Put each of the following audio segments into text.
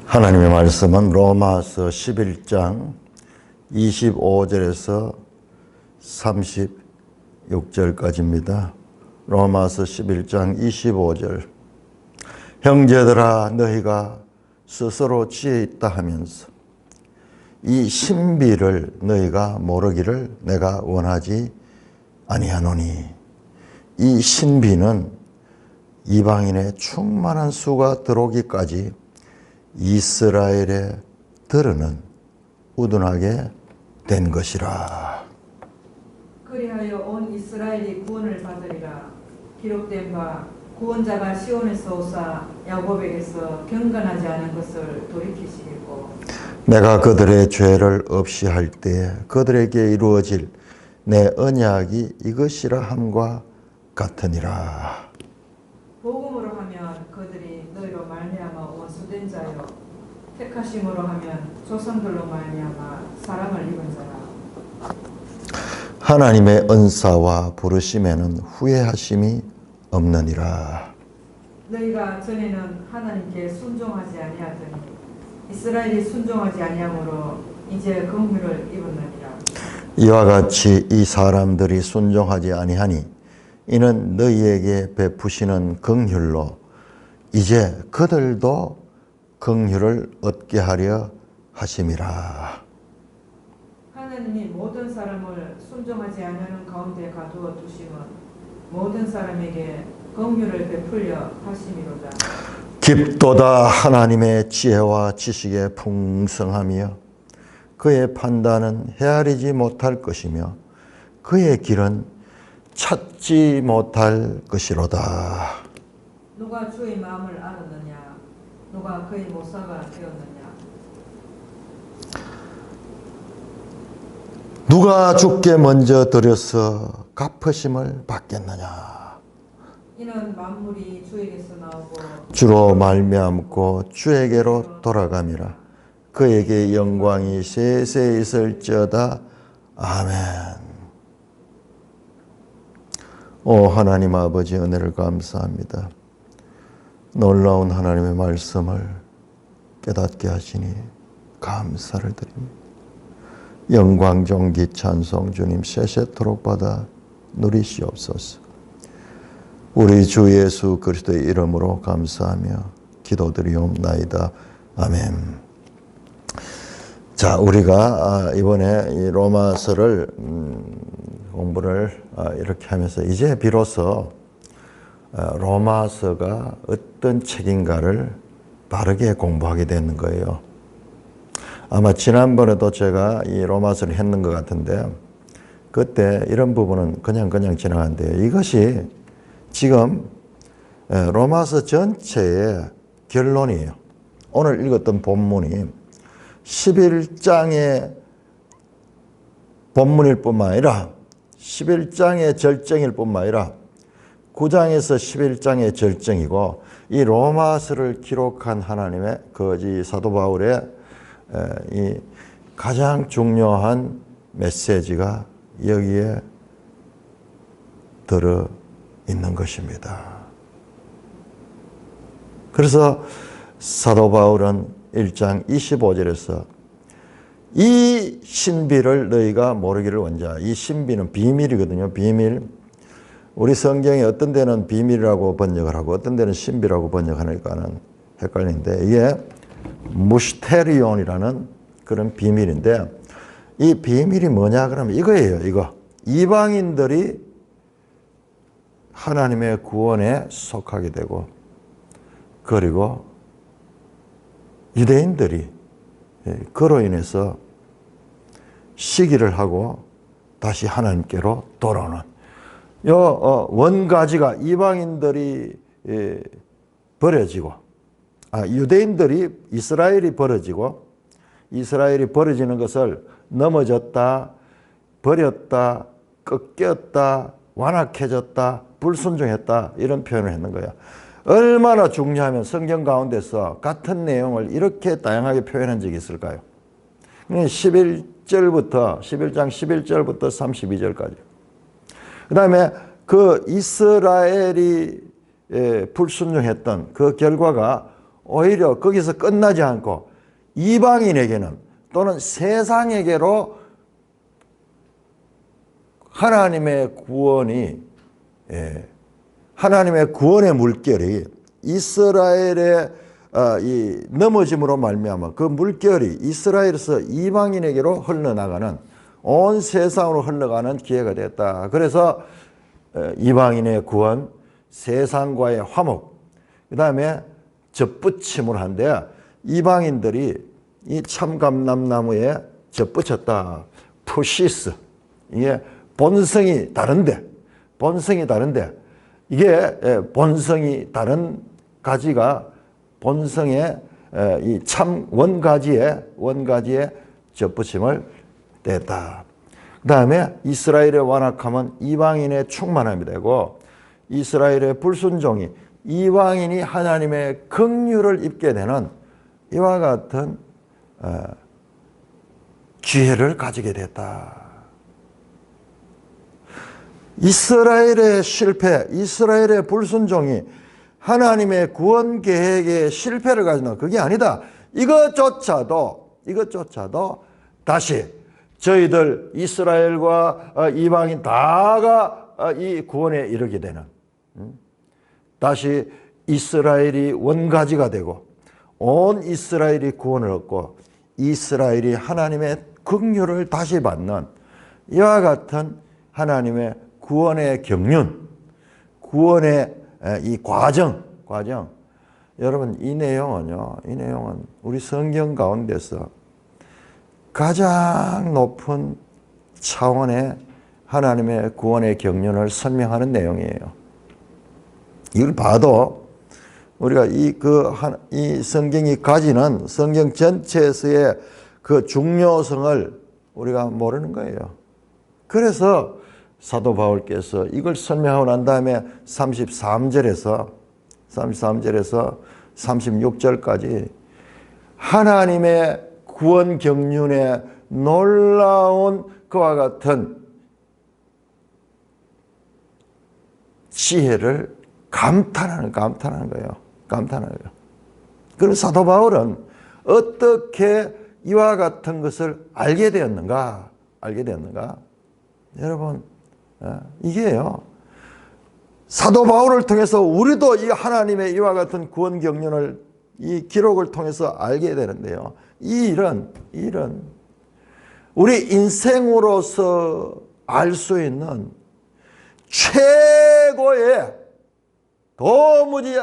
하나님의 말씀은 로마서 11장 25절에서 36절까지입니다. 로마서 11장 25절. 형제들아 너희가 스스로 지혜 있다 하면서 이 신비를 너희가 모르기를 내가 원하지 아니하노니 이 신비는 이방인의 충만한 수가 들어오기까지 이스라엘의 들으는 우둔하게 된 것이라. 그리하여 온 이스라엘이 구원을 받으리라. 기록된 바 구원자가 시온에서 오사 야곱에게서 경건하지 않은 것을 돌이키시겠고 내가 그들의 죄를 없이 할 때에 그들에게 이루어질 내 언약이 이것이라 함과 같으니라. 복음으로 하면 그들이 너희로 말미암아 원수된 자요 택하심으로 하면 조상들로 말미암아 사랑을 입은 자라. 하나님의 은사와 부르심에는 후회하심이 없느니라. 너희가 전에는 하나님께 순종하지 아니하더니 이스라엘이 순종하지 아니함으로 이제 긍휼을 입었느니라. 이와 같이 이 사람들이 순종하지 아니하니 이는 너희에게 베푸시는 긍휼로 이제 그들도 긍휼을 얻게 하려 하심이라. 하나님이 모든 사람을 순종하지 아니하는 가운데 가두어 두심은 모든 사람에게 긍휼을 베풀려 하심이로다. 깊도다 하나님의 지혜와 지식의 풍성하며 그의 판단은 헤아리지 못할 것이며 그의 길은 찾지 못할 것이로다. 누가 주의 마음을 알았느냐? 누가 그의 모사가 되었느냐? 누가 주께 먼저 드려서 갚으심을 받겠느냐? 이는 만물이 주에게서 나오고 주로 말미암고 주에게로 돌아감이라. 그에게 영광이 세세 있을지어다. 아멘. 오 하나님 아버지 은혜를 감사합니다. 놀라운 하나님의 말씀을 깨닫게 하시니 감사를 드립니다. 영광 존귀 찬송 주님 세세토록 받아 누리시옵소서. 우리 주 예수 그리스도의 이름으로 감사하며 기도드리옵나이다. 아멘. 자, 우리가 이번에 이 로마서를 공부를 이렇게 하면서 이제 비로소 로마서가 어떤 책인가를 바르게 공부하게 되는 거예요. 아마 지난번에도 제가 이 로마서를 했는 것 같은데 그때 이런 부분은 그냥 지나갔는데요. 이것이 지금 로마서 전체의 결론이에요. 오늘 읽었던 본문이 11장의 본문일 뿐만 아니라 11장의 절정일 뿐만 아니라 9장에서 11장의 절정이고 이 로마서를 기록한 하나님의 거지 사도 바울의 이 가장 중요한 메시지가 여기에 들어 있는 것입니다. 그래서 사도 바울은 1장 25절에서 이 신비를 너희가 모르기를 원자. 이 신비는 비밀이거든요. 비밀. 우리 성경에 어떤 데는 비밀이라고 번역을 하고 어떤 데는 신비라고 번역하니까는 헷갈리는데 이게 무스테리온이라는 그런 비밀인데 이 비밀이 뭐냐 그러면 이거예요. 이거. 이방인들이 하나님의 구원에 속하게 되고 그리고 유대인들이 그로 인해서 시기를 하고 다시 하나님께로 돌아오는 원가지가 이방인들이 버려지고 유대인들이 이스라엘이 버려지고 이스라엘이 버려지는 것을 넘어졌다, 버렸다, 꺾였다, 완악해졌다, 불순종했다 이런 표현을 했는 거야. 얼마나 중요하면 성경 가운데서 같은 내용을 이렇게 다양하게 표현한 적이 있을까요? 11장 11절부터 32절까지. 그 다음에 그 이스라엘이 불순종했던 그 결과가 오히려 거기서 끝나지 않고 이방인에게는 또는 세상에게로 하나님의 구원이, 하나님의 구원의 물결이 이스라엘의 이 넘어짐으로 말미암아 그 물결이 이스라엘에서 이방인에게로 흘러나가는, 온 세상으로 흘러가는 기회가 됐다. 그래서 이방인의 구원, 세상과의 화목, 그 다음에 접붙임을 한데 이방인들이 이 참감람나무에 접붙였다. 푸시스. 이게 본성이 다른데 이게 본성이 다른 가지가 본성의 이 참 원가지에 접붙임을 냈다. 그 다음에 이스라엘의 완악함은 이방인의 충만함이 되고 이스라엘의 불순종이 이방인이 하나님의 긍휼을 입게 되는 이와 같은 기회를 가지게 됐다. 이스라엘의 실패, 이스라엘의 불순종이 하나님의 구원 계획의 실패를 가진다. 그게 아니다. 이것조차도 다시 저희들 이스라엘과 이방인 다가 이 구원에 이르게 되는, 다시 이스라엘이 원가지가 되고 온 이스라엘이 구원을 얻고 이스라엘이 하나님의 긍휼을 다시 받는 이와 같은 하나님의 구원의 경륜, 구원의 이 과정. 여러분, 이 내용은 우리 성경 가운데서 가장 높은 차원의 하나님의 구원의 경륜을 설명하는 내용이에요. 이걸 봐도 우리가 이 성경이 가지는 성경 전체에서의 그 중요성을 우리가 모르는 거예요. 그래서 사도 바울께서 이걸 설명하고 난 다음에 33절에서 36절까지 하나님의 구원 경륜의 놀라운 그와 같은 지혜를 감탄하는 거예요. 그럼 사도 바울은 어떻게 이와 같은 것을 알게 되었는가? 여러분, 이게요. 사도 바울을 통해서 우리도 이 하나님의 이와 같은 구원 경륜을 이 기록을 통해서 알게 되는데요. 이 일은 우리 인생으로서 알 수 있는 최고의, 도무지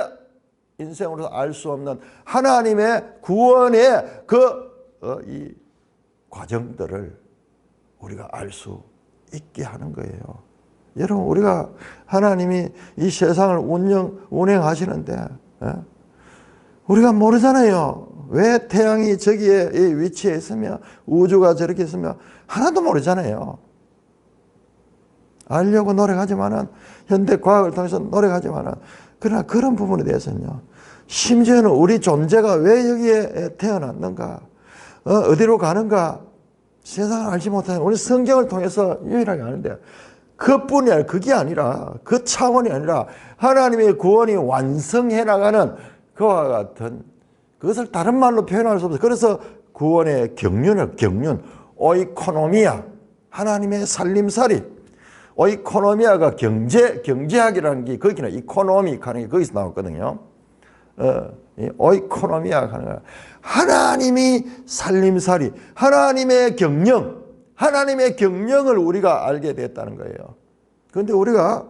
인생으로서 알 수 없는 하나님의 구원의 이 과정들을 우리가 알 수 있게 하는 거예요. 여러분, 우리가 하나님이 이 세상을 운행하시는데 우리가 모르잖아요. 왜 태양이 저기에 위치해 있으며 우주가 저렇게 있으며 하나도 모르잖아요. 알려고 노력하지만은, 현대 과학을 통해서 노력하지만은, 그러나 그런 부분에 대해서는요, 심지어는 우리 존재가 왜 여기에 태어났는가, 어디로 가는가, 세상을 알지 못하는, 우리 성경을 통해서 유일하게 아는데, 그뿐이 아니라, 그게 아니라, 그 차원이 아니라 하나님의 구원이 완성해 나가는 그와 같은, 그것을 다른 말로 표현할 수 없어요. 그래서 구원의 경륜, 오이코노미아, 하나님의 살림살이, 오이코노미아가 경제학이라는 게 거기는 이코노믹 하는 게 거기서 나왔거든요. 오이코노미아 하는 거야. 하나님이 살림살이, 하나님의 경영을 우리가 알게 됐다는 거예요. 그런데 우리가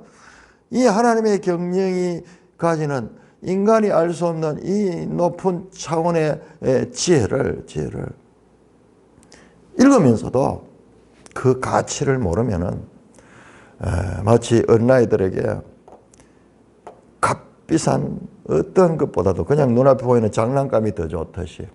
이 하나님의 경영이 가지는 인간이 알 수 없는 이 높은 차원의 지혜를 읽으면서도 그 가치를 모르면은 마치 어린아이들에게 값비싼 어떤 것보다도 그냥 눈앞에 보이는 장난감이 더 좋듯이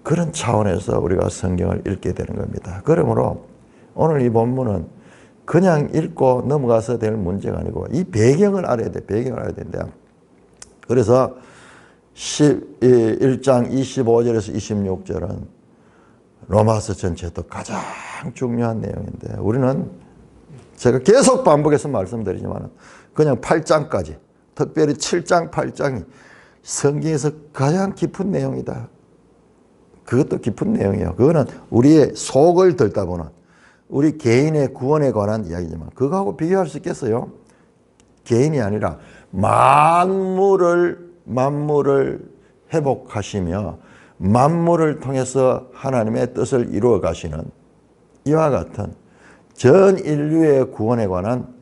그런 차원에서 우리가 성경을 읽게 되는 겁니다. 그러므로 오늘 이 본문은 그냥 읽고 넘어가서 될 문제가 아니고 이 배경을 알아야 돼. 배경을 알아야 되는데, 그래서 1장 25절에서 26절은 로마서 전체도 가장 중요한 내용인데, 우리는 제가 계속 반복해서 말씀드리지만 그냥 8장까지 특별히 7장, 8장이 성경에서 가장 깊은 내용이다. 그것도 깊은 내용이에요. 그거는 우리의 속을 들다보는 우리 개인의 구원에 관한 이야기지만 그거하고 비교할 수 있겠어요? 개인이 아니라 만물을 회복하시며 만물을 통해서 하나님의 뜻을 이루어 가시는 이와 같은 전 인류의 구원에 관한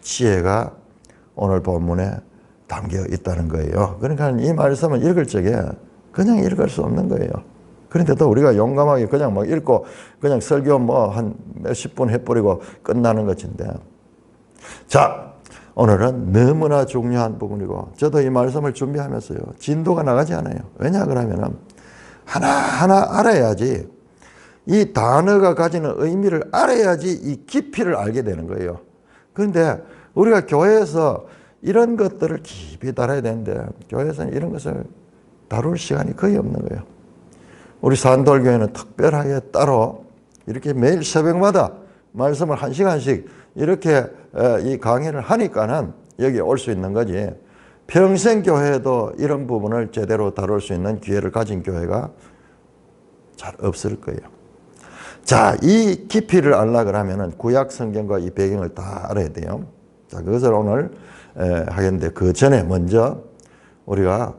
지혜가 오늘 본문에 담겨 있다는 거예요. 그러니까 이 말씀을 읽을 적에 그냥 읽을 수 없는 거예요. 그런데도 우리가 용감하게 그냥 막 읽고 그냥 설교 뭐 한 몇십 분 해버리고 끝나는 것인데, 자, 오늘은 너무나 중요한 부분이고 저도 이 말씀을 준비하면서요 진도가 나가지 않아요. 왜냐 그러면은 하나하나 알아야지, 이 단어가 가지는 의미를 알아야지 이 깊이를 알게 되는 거예요. 그런데 우리가 교회에서 이런 것들을 깊이 다뤄야 되는데 교회에서는 이런 것을 다룰 시간이 거의 없는 거예요. 우리 산돌교회는 특별하게 따로 이렇게 매일 새벽마다 말씀을 1시간씩 이렇게 이 강의를 하니까는 여기 올 수 있는 거지, 평생 교회에도 이런 부분을 제대로 다룰 수 있는 기회를 가진 교회가 잘 없을 거예요. 자, 이 깊이를 알려고 하면은 구약 성경과 이 배경을 다 알아야 돼요. 자, 그것을 오늘 하겠는데 그 전에 먼저 우리가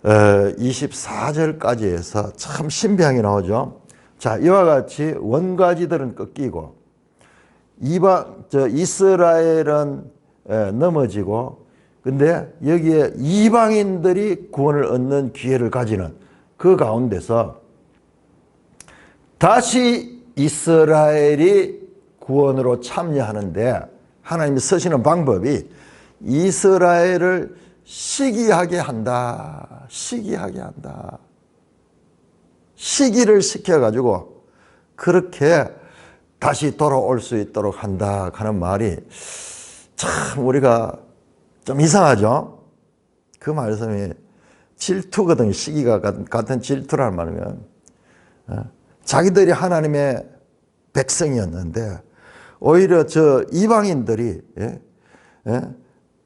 24절까지 해서 참 신비하게 나오죠. 자, 이와 같이 원가지들은 꺾이고 이스라엘은 넘어지고, 근데 여기에 이방인들이 구원을 얻는 기회를 가지는 그 가운데서 다시 이스라엘이 구원으로 참여하는데 하나님이 쓰시는 방법이 이스라엘을 시기하게 한다. 시기하게 한다. 시기를 시켜가지고 그렇게 다시 돌아올 수 있도록 한다 하는 말이 참 우리가 좀 이상하죠? 그 말씀이 질투거든요. 시기가 같은 질투라는 말이면 자기들이 하나님의 백성이었는데 오히려 저 이방인들이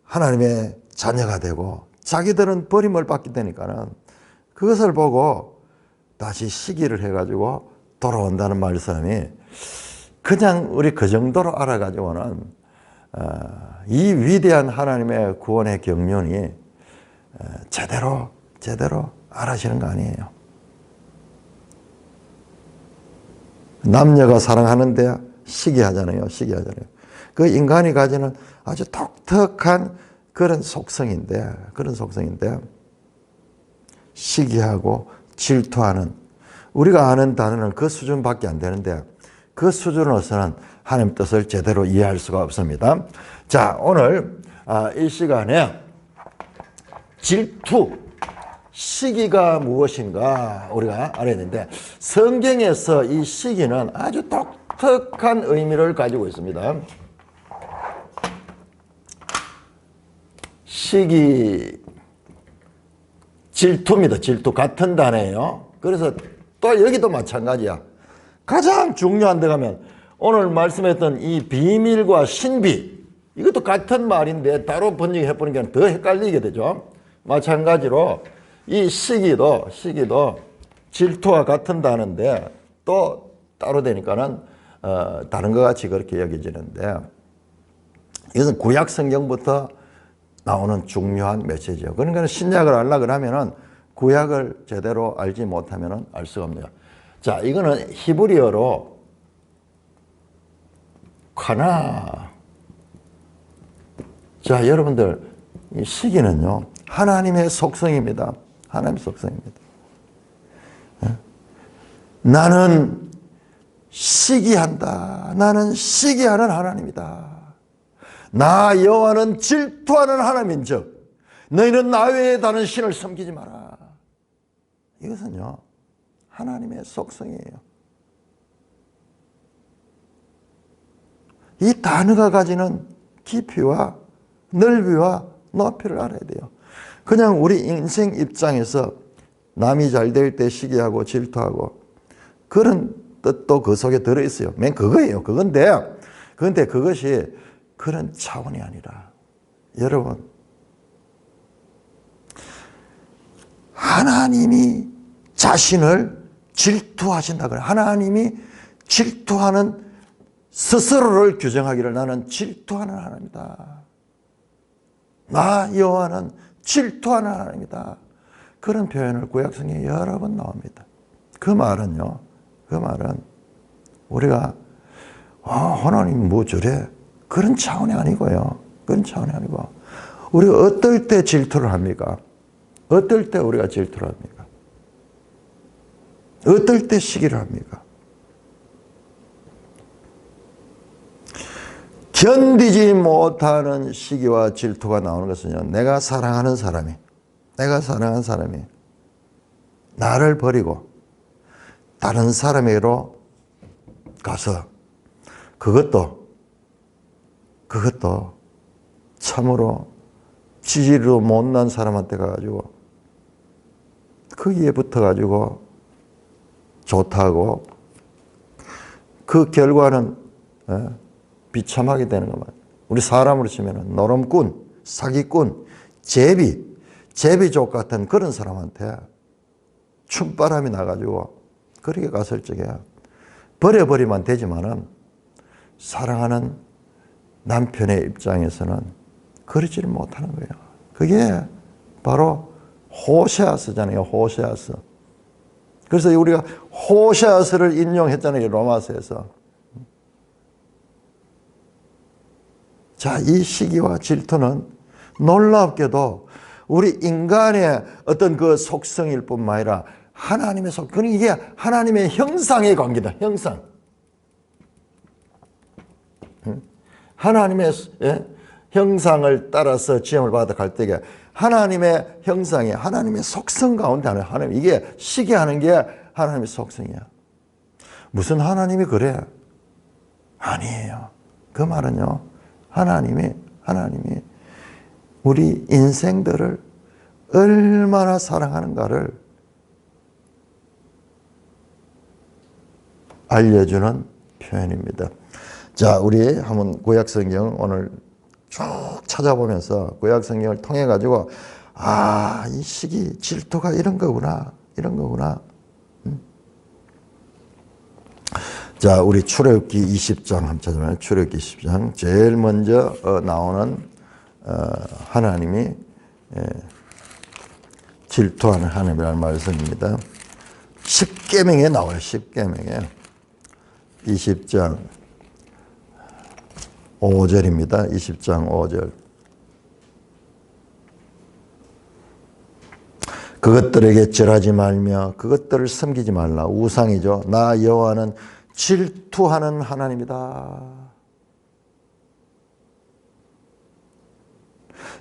하나님의 자녀가 되고 자기들은 버림을 받게 되니까는 그것을 보고 다시 시기를 해가지고 돌아온다는 말씀이 그냥 우리 그 정도로 알아가지고는 이 위대한 하나님의 구원의 경륜이 제대로 알아지는 거 아니에요. 남녀가 사랑하는데 시기하잖아요. 시기하잖아요. 그 인간이 가지는 아주 독특한 그런 속성인데 시기하고 질투하는, 우리가 아는 단어는 그 수준밖에 안 되는데 그 수준으로서는 하나님 뜻을 제대로 이해할 수가 없습니다. 자, 오늘 이 시간에 질투, 시기가 무엇인가 우리가 알아야 되는데 성경에서 이 시기는 아주 독특한 의미를 가지고 있습니다. 시기, 질투입니다. 질투 같은 단어예요. 그래서 또 여기도 마찬가지야. 가장 중요한 데 가면 오늘 말씀했던 이 비밀과 신비, 이것도 같은 말인데 따로 번역해보니까 더 헷갈리게 되죠. 마찬가지로 이 시기도 질투와 같은 단어인데 또 따로 되니까는 다른 것 같이 그렇게 여겨지는데 이것은 구약 성경부터 나오는 중요한 메시지예요. 그러니까 신약을 알려고 하면은 구약을 제대로 알지 못하면은 알 수가 없네요. 자, 이거는 히브리어로 콰나. 자, 여러분들 이 시기는요 하나님의 속성입니다. 하나님의 속성입니다. 나는 시기한다. 나는 시기하는 하나님이다. 나 여호와는 질투하는 하나님인즉 너희는 나 외에 다른 신을 섬기지 마라. 이것은요 하나님의 속성이에요. 이 단어가 가지는 깊이와 넓이와 높이를 알아야 돼요. 그냥 우리 인생 입장에서 남이 잘 될 때 시기하고 질투하고 그런 뜻도 그 속에 들어있어요. 맨 그거예요. 그런데 그것이 그런 차원이 아니라 여러분, 하나님이 자신을 질투하신다 그래. 하나님이 질투하는 스스로를 규정하기를 나는 질투하는 하나님이다. 나 여호와는 질투하는 하나님이다. 그런 표현을 구약성경에 여러 번 나옵니다. 그 말은요. 그 말은 우리가 하나님 뭐 저래? 그런 차원이 아니고요. 그런 차원이 아니고 우리가 어떨 때 질투를 합니까? 어떨 때 우리가 질투를 합니까? 어떨 때 시기를 합니까? 견디지 못하는 시기와 질투가 나오는 것은요. 내가 사랑하는 사람이 나를 버리고 다른 사람에게로 가서 그것도 참으로 지지리도 못난 사람한테 가가지고 거기에 붙어가지고 좋다고 그 결과는 비참하게 되는 것만. 우리 사람으로 치면 노름꾼, 사기꾼, 제비족 같은 그런 사람한테 춤바람이 나가지고 그렇게 갔을 적에 버려버리면 되지만은 사랑하는 남편의 입장에서는 그러지를 못하는 거예요. 그게 바로 호세아스잖아요. 호세아스. 그래서 우리가 호세아스를 인용했잖아요. 로마서에서. 자, 이 시기와 질투는 놀랍게도 우리 인간의 어떤 그 속성일 뿐만 아니라 하나님의 이게 하나님의 형상의 관계다. 형상. 하나님의 형상을 따라서 지음을 받아 갈 때에 하나님의 형상이 하나님의 속성 가운데 하는 하나님, 이게 시기하는 게 하나님의 속성이야. 무슨 하나님이 그래? 아니에요. 그 말은요. 하나님이 우리 인생들을 얼마나 사랑하는가를 알려주는 표현입니다. 자, 우리 한번 구약성경 오늘 쭉 찾아보면서 구약성경을 통해 가지고 이 시기 질투가 이런 거구나. 자, 우리 출애굽기 20장 한번 찾아보면 출애굽기 20장 제일 먼저 나오는 하나님이 질투하는 하나님이라는 말씀입니다. 10계명에 나와요. 10계명에 20장 5절입니다. 20장 5절. 그것들에게 절하지 말며 그것들을 섬기지 말라. 우상이죠. 나 여호와는 질투하는 하나님이다.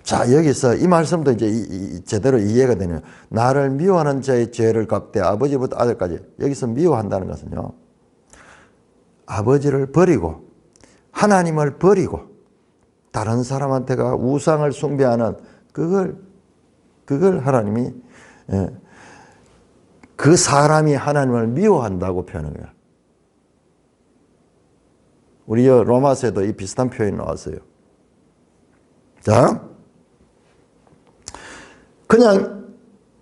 자, 여기서 이 말씀도 이제 제대로 이해가 되네요. 나를 미워하는 자의 죄를 갚되 아버지부터 아들까지. 여기서 미워한다는 것은요. 아버지를 버리고 하나님을 버리고 다른 사람한테가 우상을 숭배하는 그걸 하나님이 그 사람이 하나님을 미워한다고 표현한 거야. 우리 로마서에도 이 비슷한 표현이 나왔어요. 자, 그냥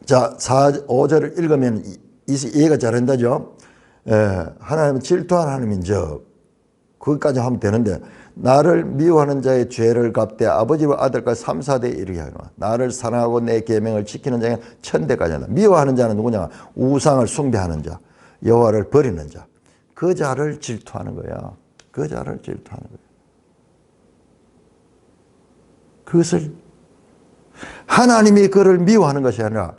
5절을 읽으면 이해가 잘 된다죠. 하나님은 질투하는 하나님인즉 거기까지 하면 되는데 나를 미워하는 자의 죄를 갚되 아버지와 아들까지 3, 4대에 이르게 하노라. 나를 사랑하고 내 계명을 지키는 자는 천대까지 한다. 미워하는 자는 누구냐? 우상을 숭배하는 자, 여호와를 버리는 자. 그 자를 질투하는 거야. 그 자를 질투하는 거야. 그것을 하나님이 그를 미워하는 것이 아니라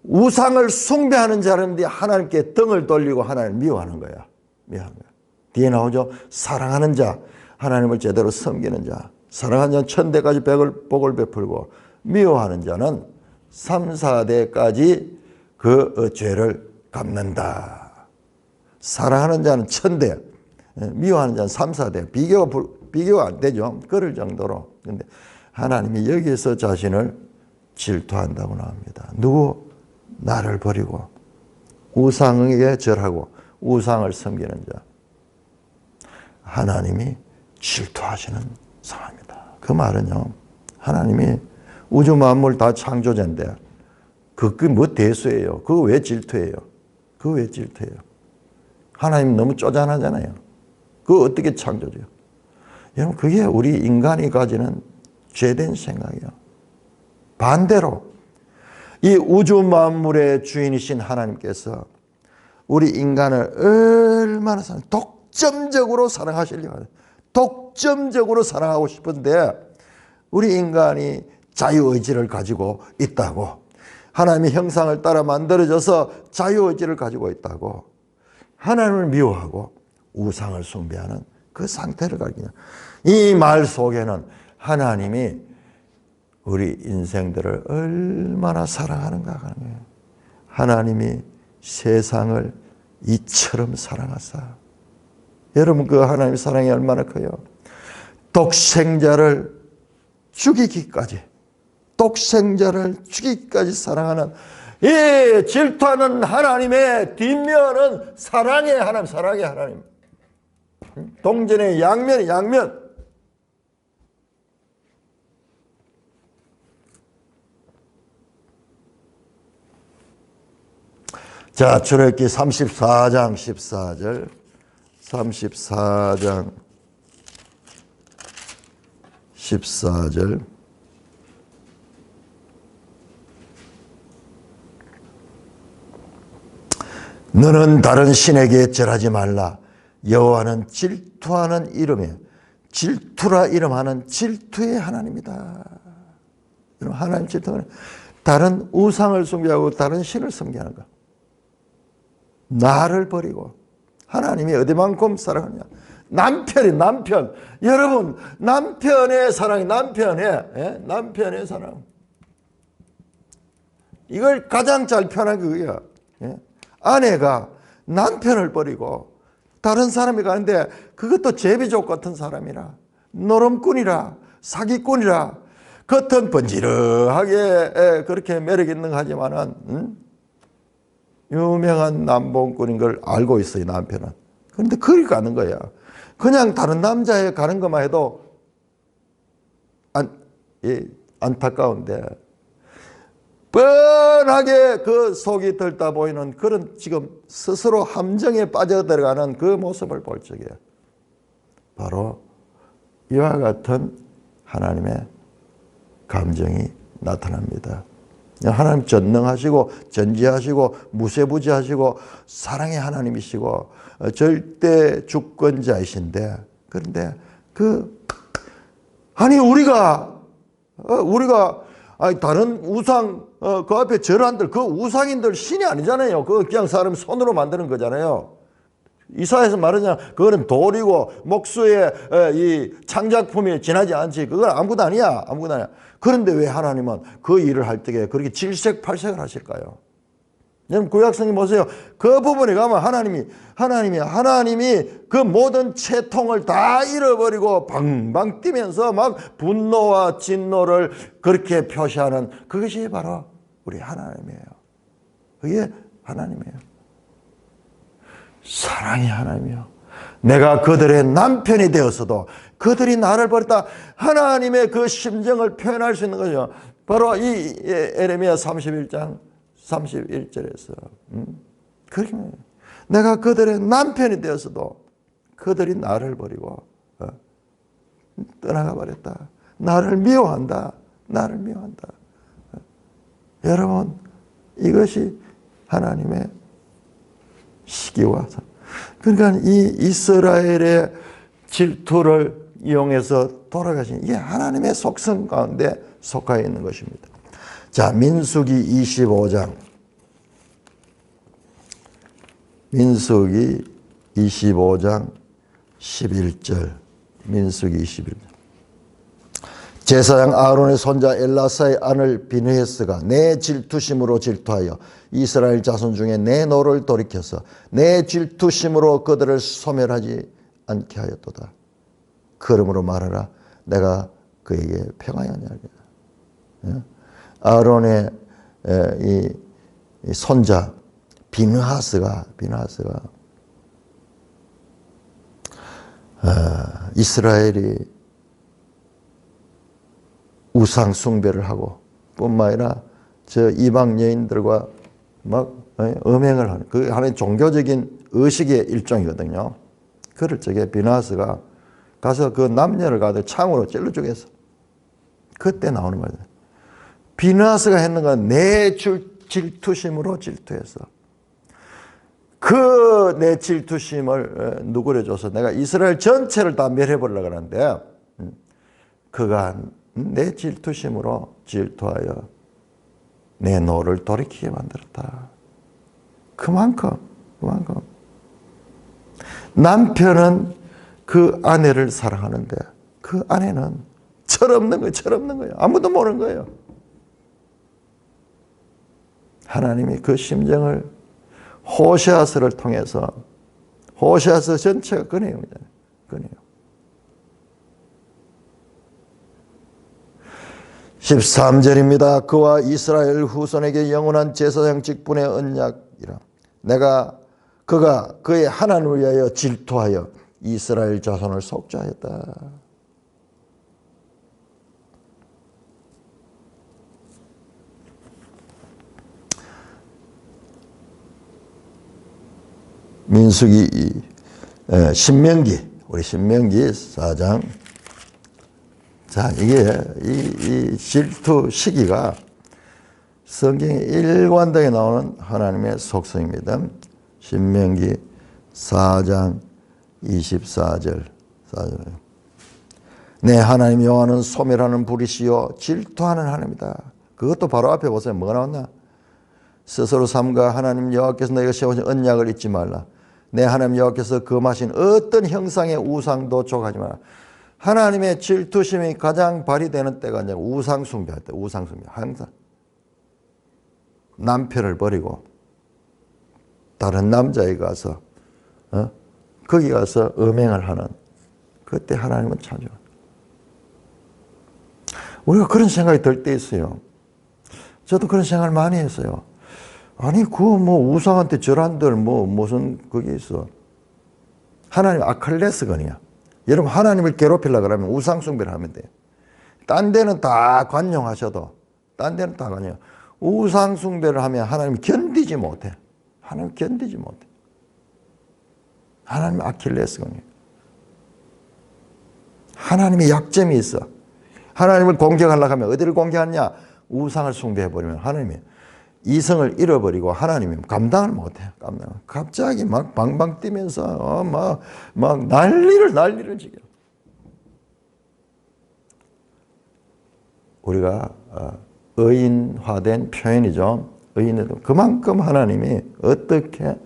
우상을 숭배하는 자라는데 하나님께 등을 돌리고 하나님을 미워하는 거야. 미워하는 거야. 뒤에 나오죠. 사랑하는 자, 하나님을 제대로 섬기는 자. 사랑하는 자는 천대까지 복을 베풀고 미워하는 자는 3, 4대까지 그 죄를 갚는다. 사랑하는 자는 천대, 미워하는 자는 3, 4대. 비교가 안 되죠. 그럴 정도로. 근데 하나님이 여기에서 자신을 질투한다고 나옵니다. 누구? 나를 버리고 우상에게 절하고 우상을 섬기는 자. 하나님이 질투하시는 상황입니다. 그 말은요. 하나님이 우주 만물 다 창조자인데 그게 뭐 대수예요? 그거 왜 질투예요? 그거 왜 질투예요? 하나님 너무 쪼잔하잖아요. 그거 어떻게 창조돼요? 여러분 그게 우리 인간이 가지는 죄된 생각이에요. 반대로 이 우주 만물의 주인이신 하나님께서 우리 인간을 얼마나 독점적으로 사랑하시려고 해요. 독점적으로 사랑하고 싶은데 우리 인간이 자유의지를 가지고 있다고, 하나님의 형상을 따라 만들어져서 자유의지를 가지고 있다고, 하나님을 미워하고 우상을 숭배하는 그 상태를 가지고 있는, 이 말 속에는 하나님이 우리 인생들을 얼마나 사랑하는가 하는 거예요. 하나님이 세상을 이처럼 사랑하사. 여러분 그 하나님의 사랑이 얼마나 커요? 독생자를 죽이기까지, 독생자를 죽이기까지 사랑하는 이 질투하는 하나님의 뒷면은 사랑의 하나님, 사랑의 하나님. 동전의 양면이 양면. 자, 출애굽기 34장 14절, 34장 14절. 너는 다른 신에게 절하지 말라. 여호와는 질투하는 이름에, 질투라 이름하는 질투의 하나님이다. 하나님 질투하는, 다른 우상을 숭배하고 다른 신을 섬기는 것. 나를 버리고 하나님이 어디만큼 사랑하냐. 남편이, 남편. 여러분 남편의 사랑이, 남편의 사랑. 이걸 가장 잘 표현한 그거야. 아내가 남편을 버리고 다른 사람이 가는데 그것도 제비족 같은 사람이라, 노름꾼이라, 사기꾼이라, 겉은 번지르하게 그렇게 매력 있는 거 하지만은 유명한 남봉꾼인 걸 알고 있어요, 남편은. 그런데 거기 가는 거야. 그냥 다른 남자에 가는 것만 해도 안타까운데, 뻔하게 그 속이 들다 보이는 그런 지금 스스로 함정에 빠져들어가는 그 모습을 볼 적에 바로 이와 같은 하나님의 감정이 나타납니다. 하나님 전능하시고 전지하시고 무쇠부지하시고 사랑의 하나님이시고 절대 주권자이신데, 그런데 우리가 다른 우상 그 앞에 절한들, 그 우상인들 신이 아니잖아요. 그거 그냥 사람 손으로 만드는 거잖아요. 이사야에서 말하잖아. 그거는 돌이고 목수의 이 창작품이 지나지 않지. 그건 아무것도 아니야. 아무것도 아니야. 그런데 왜 하나님은 그 일을 할 때에 그렇게 질색팔색을 하실까요? 여러분 구약성경 보세요. 그 부분에 가면 하나님이 그 모든 채통을 다 잃어버리고 방방 뛰면서 막 분노와 진노를 그렇게 표시하는 그것이 바로 우리 하나님이에요. 그게 하나님이에요. 사랑의 하나님이요. 내가 그들의 남편이 되었어도 그들이 나를 버렸다. 하나님의 그 심정을 표현할 수 있는 거죠. 바로 이 에레미야 31장 31절에서 그렇게 내가 그들의 남편이 되었어도 그들이 나를 버리고 떠나가 버렸다. 나를 미워한다. 나를 미워한다. 여러분 이것이 하나님의 시기와, 그러니까 이 이스라엘의 질투를 이용해서 돌아가신 이게 하나님의 속성 가운데 속하여 있는 것입니다. 자, 민수기 25장. 민수기 25장 11절. 민수기 21장. 제사장 아론의 손자 엘라사의 아들 비느헤스가 내 질투심으로 질투하여 이스라엘 자손 중에 내 노를 돌이켜서 내 질투심으로 그들을 소멸하지 않게 하였도다. 그러므로 말하라. 내가 그에게 평하였냐. 아론의 이 손자 비느하스가 이스라엘이 우상 숭배를 하고 뿐만 아니라 저 이방 여인들과 막 음행을 하는 그 하나의 종교적인 의식의 일종이거든요. 그럴 적에 비나스가 가서 그 남녀를 가서 창으로 찔러 죽였어. 그때 나오는 말이야. 비나스가 했는 건 내 질투심으로 질투했어. 그 내 질투심을 누구를 줘서 내가 이스라엘 전체를 다 멸해버리려고 하는데 그가 내 질투심으로 질투하여 내 노를 돌이키게 만들었다. 그만큼 남편은 그 아내를 사랑하는데 그 아내는 철없는 거예요. 아무도 모르는 거예요. 하나님이 그 심정을 호세아서를 통해서 호세아서 전체가 그 내용이잖아요. 그 내용. 13절입니다. 그와 이스라엘 후손에게 영원한 제사장 직분의 언약이라. 그가 그의 하나님을 위하여 질투하여 이스라엘 자손을 속죄하였다. 민수기 신명기 우리 신명기 4장. 자, 이게 이 질투 시기가 성경의 일관되게 나오는 하나님의 속성입니다. 신명기 4장 24절. 내 하나님 여호와는 소멸하는 불이시요 질투하는 하나님이다. 그것도 바로 앞에 보세요. 뭐가 나왔나? 스스로 삼가 하나님 여호와께서 너희가 세우신 언약을 잊지 말라. 내 하나님 여호와께서 금하신 어떤 형상의 우상도 족하지 마라. 하나님의 질투심이 가장 발휘되는 때가 이제 우상 숭배할 때, 우상 숭배. 항상 남편을 버리고 다른 남자에 가서 거기 가서 음행을 하는 그때 하나님은 찾아요. 우리가 그런 생각이 들 때 있어요. 저도 그런 생각을 많이 했어요. 아니 그 뭐 우상한테 절한들 뭐 무슨 그게 있어. 하나님 아킬레스건이야. 여러분 하나님을 괴롭히려고 그러면 우상 숭배를 하면 돼요. 딴 데는 다 관용하셔도 딴 데는 다 관용. 우상 숭배를 하면 하나님 견디지 못해. 하나님 견디지 못해. 하나님 아킬레스건이에요. 하나님의 약점이 있어. 하나님을 공격하려고 하면 어디를 공격하냐? 우상을 숭배해버리면 하나님이 이성을 잃어버리고 하나님이 감당을 못해요. 갑자기 막 방방 뛰면서 막 난리를 지겨. 우리가 의인화된 표현이죠. 의인에도 그만큼 하나님이 어떻게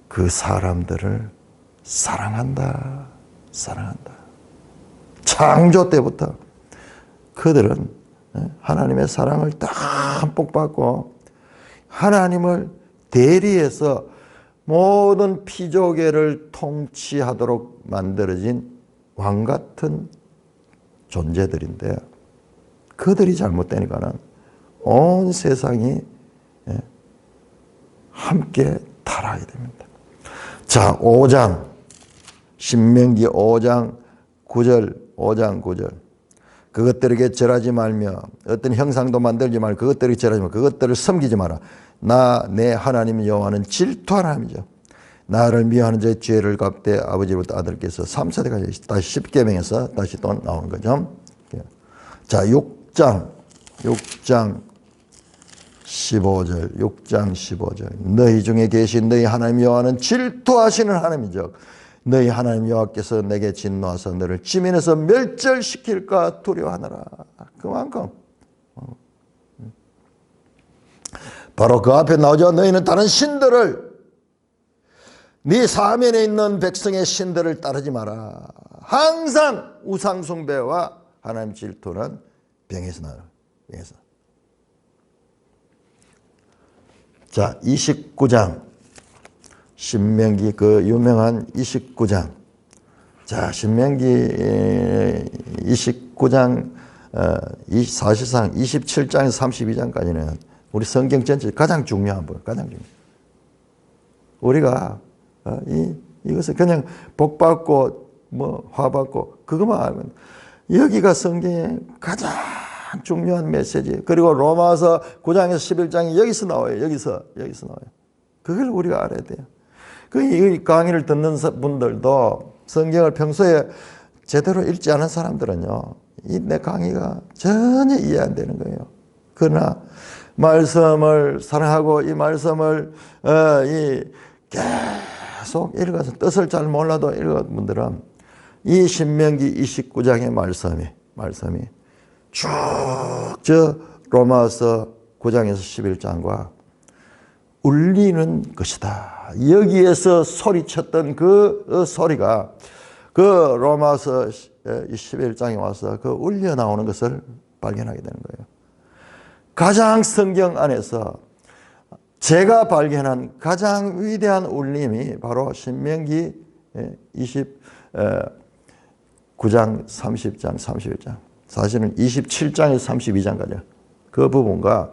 그 사람들을 사랑한다. 창조 때부터 그들은 하나님의 사랑을 듬뿍 받고 하나님을 대리해서 모든 피조계를 통치하도록 만들어진 왕 같은 존재들인데 그들이 잘못되니까는 온 세상이 함께 타락하게 됩니다. 자, 5장 신명기 5장 9절 그것들에게 절하지 말며 어떤 형상도 만들지 말고 그것들에게 절하지 말고 그것들을 섬기지 마라. 나 내 하나님 여호와는 질투하는 하나님이죠. 나를 미워하는 자의 죄를 갚되 아버지로부터 아들께서 3, 4대까지 다시 10계명에서 다시 또 나오는 거죠. 자, 6장 15절 너희 중에 계신 너희 하나님 여호와는 질투하시는 하나님이죠. 너희 하나님 여호와께서 내게 진노하사 너를 지면에서 멸절시킬까 두려워하느라. 그만큼 바로 그 앞에 나오죠. 너희는 다른 신들을 네 사면에 있는 백성의 신들을 따르지 마라. 항상 우상 숭배와 하나님 질투는 병에서 나요. 병에서. 자, 29장 신명기 그 유명한 29장. 자, 신명기 29장 사실상 27장에서 32장까지는 우리 성경 전체 가장 중요한 부분, 가장 중요한. 우리가 이것을 그냥 복 받고 뭐 화 받고 그것만 알면 여기가 성경의 가장 중요한 메시지. 그리고 로마서 9장에서 11장이 여기서 나와요. 여기서 나와요. 그걸 우리가 알아야 돼요. 이 강의를 듣는 분들도 성경을 평소에 제대로 읽지 않은 사람들은요, 이 내 강의가 전혀 이해 안 되는 거예요. 그러나 말씀을 사랑하고 이 말씀을 계속 읽어서 뜻을 잘 몰라도 읽은 분들은 이 신명기 29장의 말씀이 쭉 저 로마서 9장에서 11장과 울리는 것이다. 여기에서 소리쳤던 그 소리가 그 로마서 11장에 와서 그 울려 나오는 것을 발견하게 되는 거예요. 가장 성경 안에서 제가 발견한 가장 위대한 울림이 바로 신명기 29장, 30장, 31장. 사실은 27장에서 32장까지 그 부분과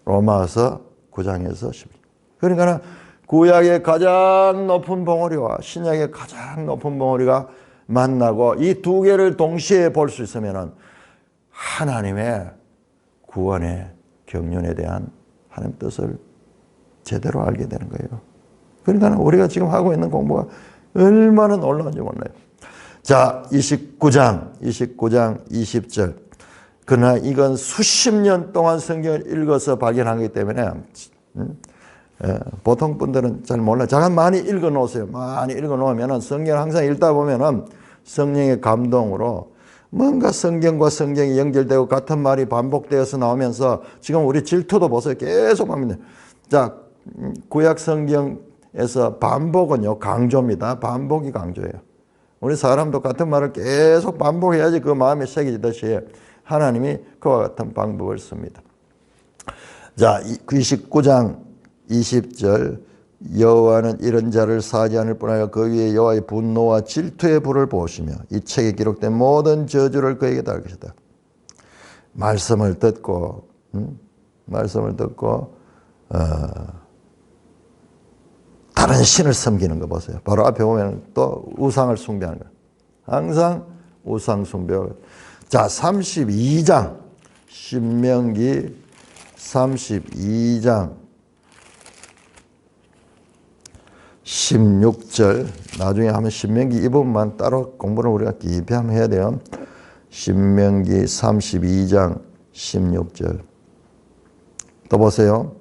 로마서 9장에서 10장. 그러니까 구약의 가장 높은 봉우리와 신약의 가장 높은 봉우리가 만나고 이 두 개를 동시에 볼 수 있으면 하나님의 구원의 경륜에 대한 하나님 뜻을 제대로 알게 되는 거예요. 그러니까 우리가 지금 하고 있는 공부가 얼마나 놀라운지 몰라요. 자, 29장 20절. 그러나 이건 수십 년 동안 성경을 읽어서 발견하기 때문에 보통 분들은 잘 몰라요. 잠깐 많이 읽어 놓으세요. 많이 읽어 놓으면 성경을 항상 읽다 보면 성령의 감동으로 뭔가 성경과 성경이 연결되고 같은 말이 반복되어서 나오면서 지금 우리 질투도 보세요. 계속 합니다. 자, 구약 성경에서 반복은요, 강조입니다. 반복이 강조예요. 우리 사람도 같은 말을 계속 반복해야지 그 마음에 새겨지듯이 하나님이 그와 같은 방법을 씁니다. 자, 29장 20절. 여호와는 이런 자를 사지 않을 뿐 아니라 그 위에 여호와의 분노와 질투의 불을 부으시며 이 책에 기록된 모든 저주를 그에게 달 것이다. 말씀을 듣고 다른 신을 섬기는 거 보세요. 바로 앞에 보면 또 우상을 숭배하는 거예요. 항상 우상 숭배. 자, 32장 신명기 32장 16절. 나중에 하면 신명기 이 부분만 따로 공부를 우리가 깊이 한번 해야 돼요. 신명기 32장 16절. 또 보세요.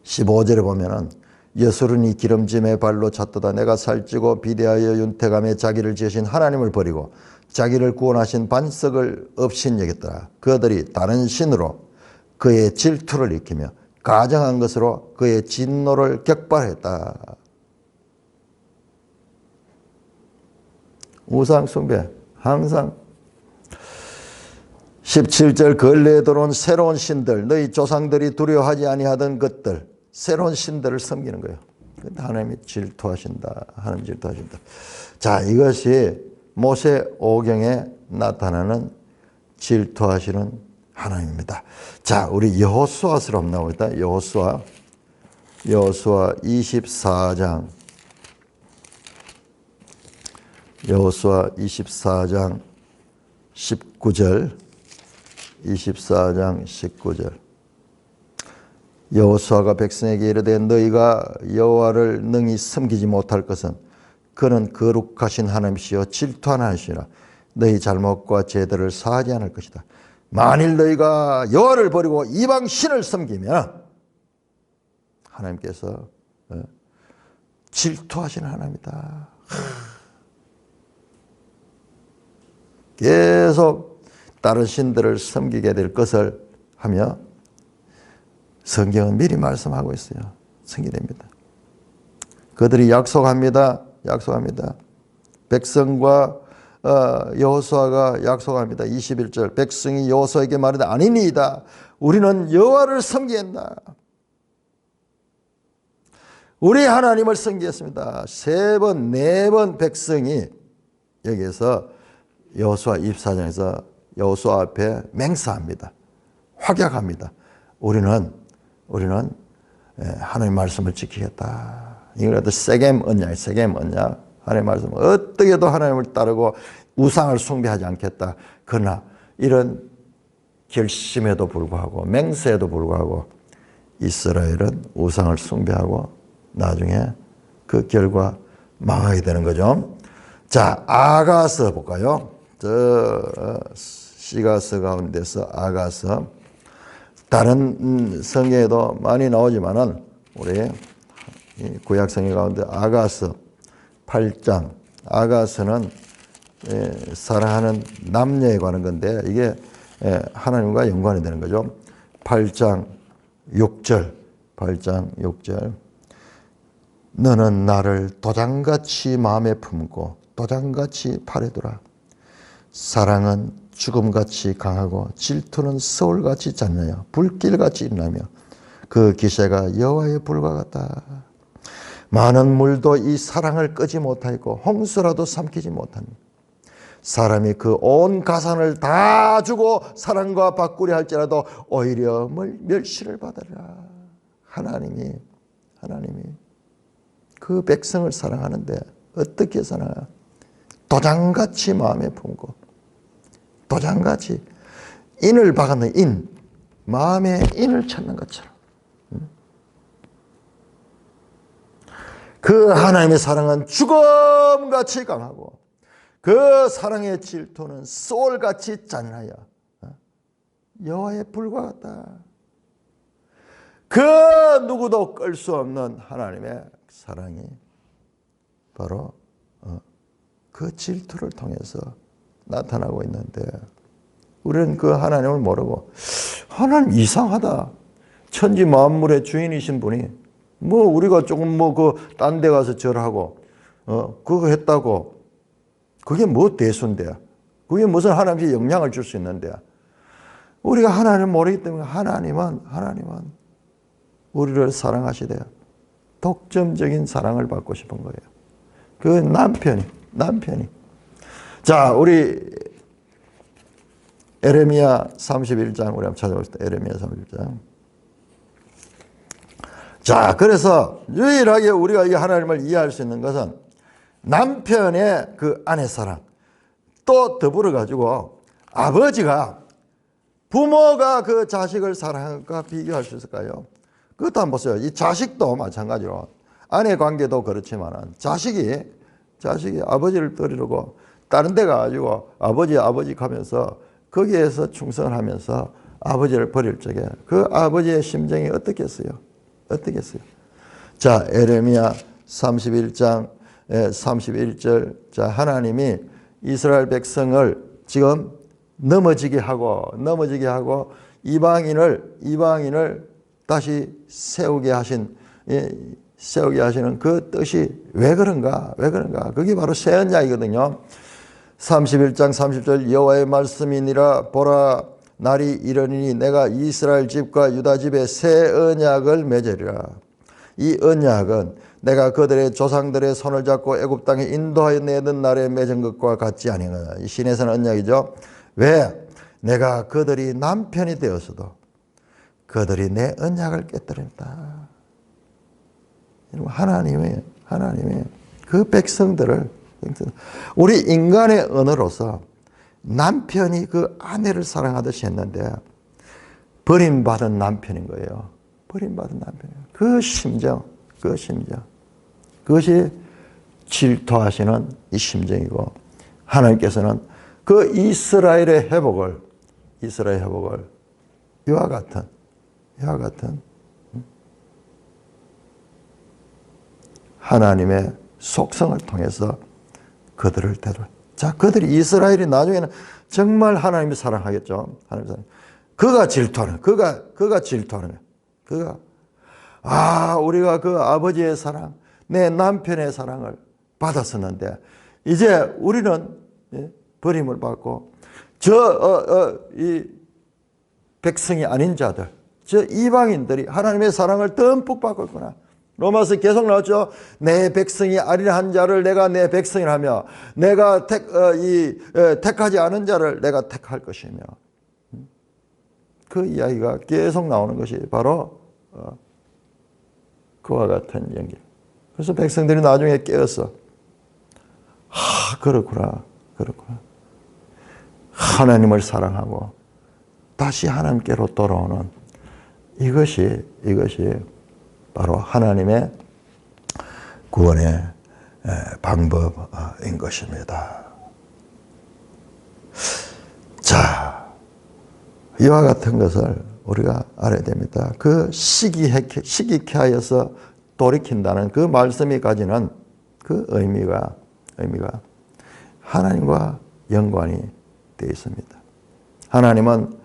15절에 보면은 여수른이 기름짐의 발로 찼도다. 내가 살찌고 비대하여 윤택함에 자기를 지으신 하나님을 버리고 자기를 구원하신 반석을 없인 여겼더라. 그들이 다른 신으로 그의 질투를 일으키며 가정한 것으로 그의 진노를 격발했다. 우상 숭배 항상. 17절. 근래에 들어온 새로운 신들, 너희 조상들이 두려워하지 아니하던 것들, 새로운 신들을 섬기는 거예요. 하나님이 질투하신다. 하나님 질투하신다. 자, 이것이 모세 오경에 나타나는 질투하시는 하나님입니다. 자, 우리 여호수아서로 한번 나옵니다. 여호수아 24장. 여호수아 24장 19절. 24장 19절. 여호수아가 백성에게 이르되 너희가 여호와를 능히 섬기지 못할 것은 그는 거룩하신 하나님이시여 질투하는 하나님이시라. 너희 잘못과 죄들을 사하지 않을 것이다. 만일 너희가 여호와를 버리고 이방 신을 섬기면 하나님께서 질투하시는 하나님이다. 계속 다른 신들을 섬기게 될 것을 하며 성경은 미리 말씀하고 있어요. 승리됩니다. 그들이 약속합니다. 백성과 여호수아가 약속합니다. 21절. 백성이 여호수아에게 말하되 아니니이다. 우리는 여호와를 섬기겠나. 우리 하나님을 섬기겠습니다. 3번, 4번 백성이 여기에서 여호수아 24장에서 여호수아 앞에 맹세합니다. 확약합니다. 우리는 하나님의 말씀을 지키겠다. 이걸 세겜 언약. 하나님의 말씀 어떻게 해도 하나님을 따르고 우상을 숭배하지 않겠다. 그러나 이런 결심에도 불구하고 맹세에도 불구하고 이스라엘은 우상을 숭배하고 나중에 그 결과 망하게 되는 거죠. 자, 아가서 볼까요? 저 시가서 가운데서 아가서, 다른 성경에도 많이 나오지만은 우리 구약 성경 가운데 아가서 8장, 아가서는 사랑하는 남녀에 관한 건데 이게 하나님과 연관이 되는 거죠. 8장 6절, 8장 6절. 너는 나를 도장같이 마음에 품고 도장같이 팔에 두라. 사랑은 죽음같이 강하고 질투는 서울같이 잦나요. 불길같이 일어나며 그 기세가 여호와의 불과 같다. 많은 물도 이 사랑을 끄지 못하고 홍수라도 삼키지 못합니다. 사람이 그 온 가산을 다 주고 사랑과 바꾸려 할지라도 오히려 멸시를 받으리라. 하나님이 그 백성을 사랑하는데 어떻게 사랑하냐? 도장같이 마음에 품고 도장같이 인을 박았는 인, 마음에 인을 찾는 것처럼 그 하나님의 사랑은 죽음같이 강하고 그 사랑의 질투는 소울같이 잔인하여 여호와의 불과 같다. 그 누구도 끌 수 없는 하나님의 사랑이 바로 그 질투를 통해서 나타나고 있는데 우리는 그 하나님을 모르고 하나님 이상하다. 천지 만물의 주인이신 분이 뭐 우리가 조금 뭐 그 딴 데 가서 절하고 그거 했다고 그게 뭐 대수인데 그게 무슨 하나님께 영향을 줄 수 있는데 우리가 하나님을 모르기 때문에 하나님은 우리를 사랑하시되 독점적인 사랑을 받고 싶은 거예요. 그 남편이 자 우리 에레미야 31장 우리 한번 찾아봅시다. 에레미야 31장. 자, 그래서 유일하게 우리가 이 하나님을 이해할 수 있는 것은 남편의 그 아내 사랑, 또 더불어 가지고 아버지가 부모가 그 자식을 사랑하는 것과 비교할 수 있을까요? 그것도 한번 보세요. 이 자식도 마찬가지로 아내 관계도 그렇지만 자식이 아버지를 떠리르고 다른 데 가가지고 아버지 하면서 거기에서 충성을 하면서 아버지를 버릴 적에 그 아버지의 심정이 어떻겠어요? 자, 에레미야 31장 31절. 자, 하나님이 이스라엘 백성을 지금 넘어지게 하고 이방인을 다시 세우게 하시는 그 뜻이 왜 그런가? 그게 바로 새 언약이거든요. 31장 30절 여호와의 말씀이니라 보라 날이 이르니 내가 이스라엘 집과 유다 집에 새 언약을 맺으리라. 이 언약은 내가 그들의 조상들의 손을 잡고 애굽 땅에 인도하여 내던 날에 맺은 것과 같지 아니하나. 이 신에서는 언약이죠. 왜? 내가 그들이 남편이 되었어도 그들이 내 언약을 깨뜨렸다. 하나님의 그 백성들을 우리 인간의 언어로서 남편이 그 아내를 사랑하듯이 했는데 버림받은 남편인 거예요. 버림받은 남편이에요. 그 심정. 그것이 질투하시는 이 심정이고 하나님께서는 그 이스라엘의 회복을 이와 같은 하나님의 속성을 통해서 그들을 데려. 자, 그들이 이스라엘이 나중에는 정말 하나님이 사랑하겠죠. 하나님 사랑. 그가 질투하는 거야. 우리가 그 아버지의 사랑, 내 남편의 사랑을 받았었는데 이제 우리는 버림을 받고 이 백성이 아닌 자들, 저 이방인들이 하나님의 사랑을 듬뿍 받고 있구나. 로마서 계속 나왔죠. 내 백성이 아니라 한 자를 내가 내 백성이라 하며 내가 택하지 않은 자를 내가 택할 것이며 그 이야기가 계속 나오는 것이 바로 그와 같은 연기. 그래서 백성들이 나중에 깨었어. 그렇구나. 하나님을 사랑하고 다시 하나님께로 돌아오는 이것이 바로 하나님의 구원의 방법인 것입니다. 자, 이와 같은 것을 우리가 알아야 됩니다. 그 시기케 하여서 돌이킨다는 그 말씀이 가지는 그 의미가 하나님과 연관이 되어 있습니다. 하나님은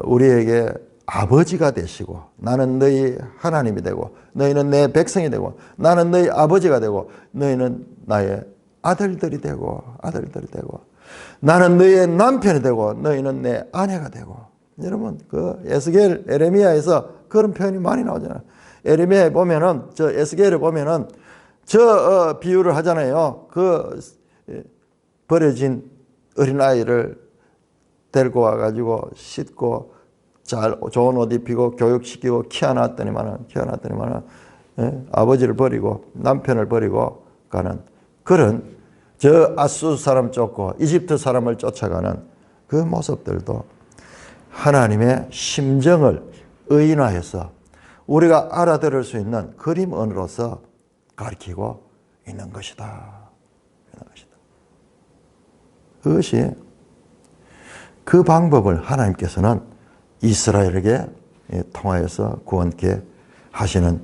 우리에게 아버지가 되시고 되고 너희 하나님이 되고 너희는 내 백성이 되고 나는 너희 아버지가 되고 너희는 나의 아들들이 되고 나는 너희의 남편이 되고 너희는 내 아내가 되고. 여러분 그 에스겔 에레미야에서 그런 표현이 많이 나오잖아요. 에레미야에 보면은 저 에스겔에 보면은 저 비유를 하잖아요. 그 버려진 어린아이를 데리고 와가지고 씻고 잘 좋은 옷 입히고 교육시키고 키워놨더니만은 아버지를 버리고 남편을 버리고 가는 그런 저 아수 사람 쫓고 이집트 사람을 쫓아가는 그 모습들도 하나님의 심정을 의인화해서 우리가 알아들을 수 있는 그림 언어로서 가르치고 있는 것이다. 그것이 그 방법을 하나님께서는 이스라엘에게 통하여서 구원케 하시는